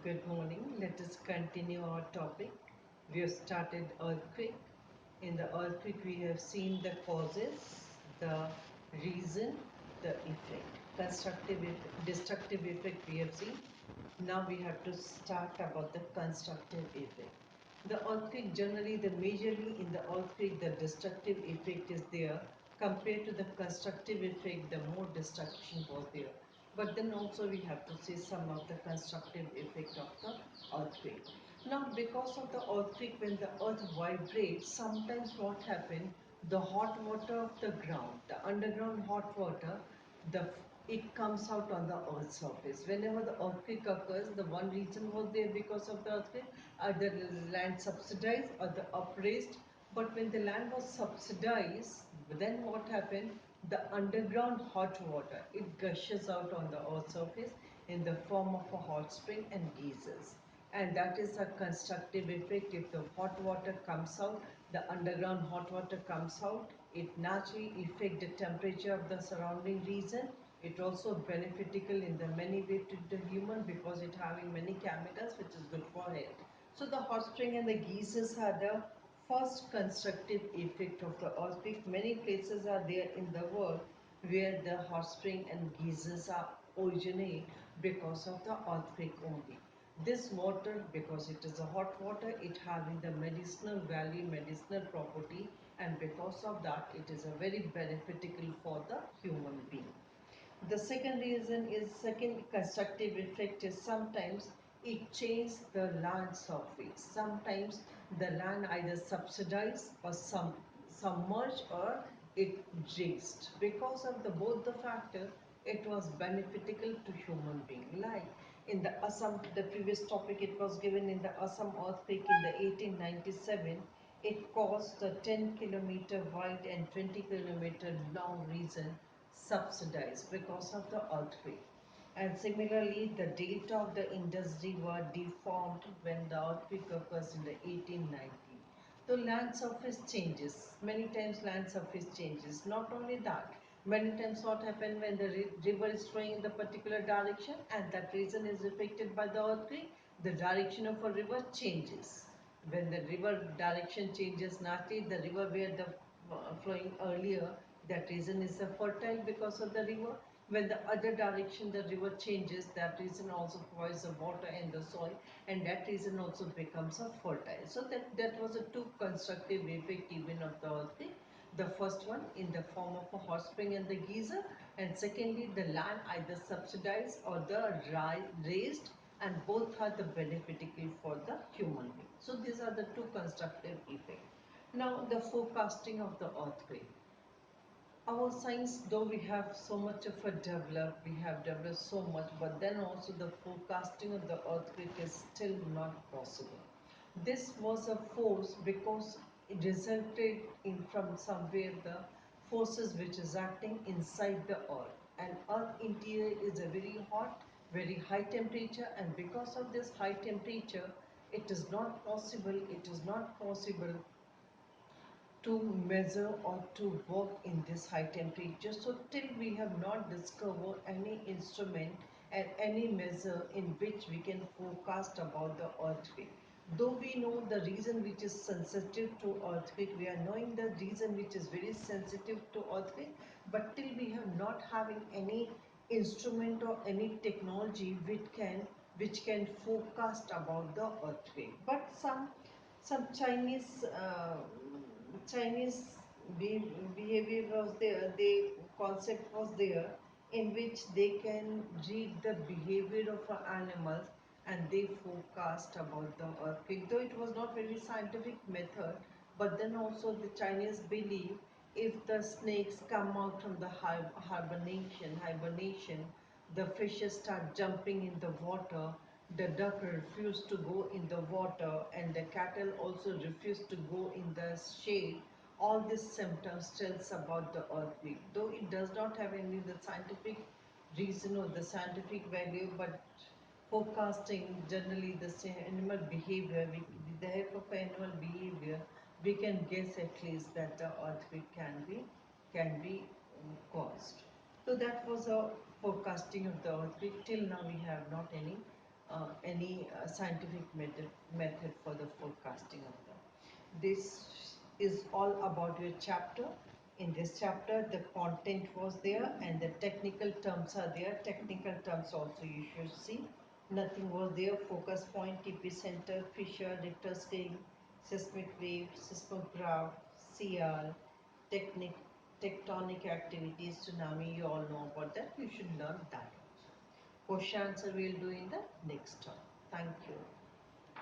Good morning. Let us continue our topic. We have started earthquake. In the earthquake, we have seen the causes, the reason, the effect. Constructive, destructive effect we have seen. Now we have to start about the constructive effect. The earthquake generally, the majorly in the earthquake, the destructive effect is there. Compared to the constructive effect, the more destruction was there. But then also we have to see some of the constructive effect of the earthquake. Now because of the earthquake, when the earth vibrates, sometimes what happens, the hot water of the ground, the underground hot water, the it comes out on the earth's surface. Whenever the earthquake occurs, the one reason was there because of the earthquake, either the land subsidized or the upraised. But when the land was subsidized, then what happened? The underground hot water, it gushes out on the earth's surface in the form of a hot spring and geysers. And that is a constructive effect. If the hot water comes out, the underground hot water comes out, it naturally affects the temperature of the surrounding region. It also beneficial in the many way to the human because it having many chemicals which is good for health. So the hot spring and the geysers are the first constructive effect of the earthquake. Many places are there in the world where the hot spring and geysers are originate because of the earthquake only. This water, because it is a hot water, it having the medicinal value, medicinal property, and because of that, it is a very beneficial for the human being. The second reason is second constructive effect is sometimes it changes the land surface. Sometimes the land either subsidized or submerged or it raised. Because of the both the factor, it was beneficial to human being. Like in the Assam, the previous topic it was given in the Assam earthquake in the 1897. It caused the 10-kilometer wide and 20-kilometer long region subsidized because of the earthquake. And similarly, the delta of the Indus River deformed when the earthquake occurs in the 1890. The land surface changes. Many times land surface changes. Not only that, many times what happens when the river is flowing in the particular direction and that region is affected by the earthquake, the direction of a river changes. When the river direction changes, naturally the river where the flowing earlier, that region is fertile because of the river. When the other direction the river changes, that region also provides the water and the soil, and that region also becomes a fertile. So that was a two constructive effect even of the earthquake. The first one in the form of a hot spring and the geyser, and secondly the land either subsidized or the raised, and both are the beneficial for the human being. So these are the two constructive effects. Now the forecasting of the earthquake. Our science, though we have so much of a developed, we have developed so much, but then also the forecasting of the earthquake is still not possible. This was a force because it resulted in from somewhere the forces which is acting inside the earth. And earth interior is a very hot, very high temperature, and because of this high temperature, it is not possible to measure or to work in this high temperature. So till we have not discovered any instrument and any measure in which we can forecast about the earthquake. Though we know the reason which is sensitive to earthquake, we are knowing the reason which is very sensitive to earthquake, but till we have not having any instrument or any technology which can forecast about the earthquake. But some Chinese behavior was there, the concept was there in which they can read the behavior of animals and they forecast about the earthquake. Though it was not very scientific method, but then also the Chinese believe if the snakes come out from the hibernation, the fishes start jumping in the water, the duck refused to go in the water, and the cattle also refused to go in the shade. All these symptoms tells about the earthquake. Though it does not have any the scientific reason or the scientific value, but forecasting generally the animal behavior, with the help of animal behavior, we can guess at least that the earthquake can be caused. So that was a forecasting of the earthquake. Till now we have not any any scientific method for the forecasting of them. This is all about your chapter. In this chapter, the content was there and the technical terms are there. Technical terms also you should see. Nothing was there. Focus point, TP center, Fisher, Richter scale, seismic wave, seismograph, CR, technique, tectonic activities, tsunami. You all know about that. You should learn that also. Question answer we'll do in the next term. Thank you.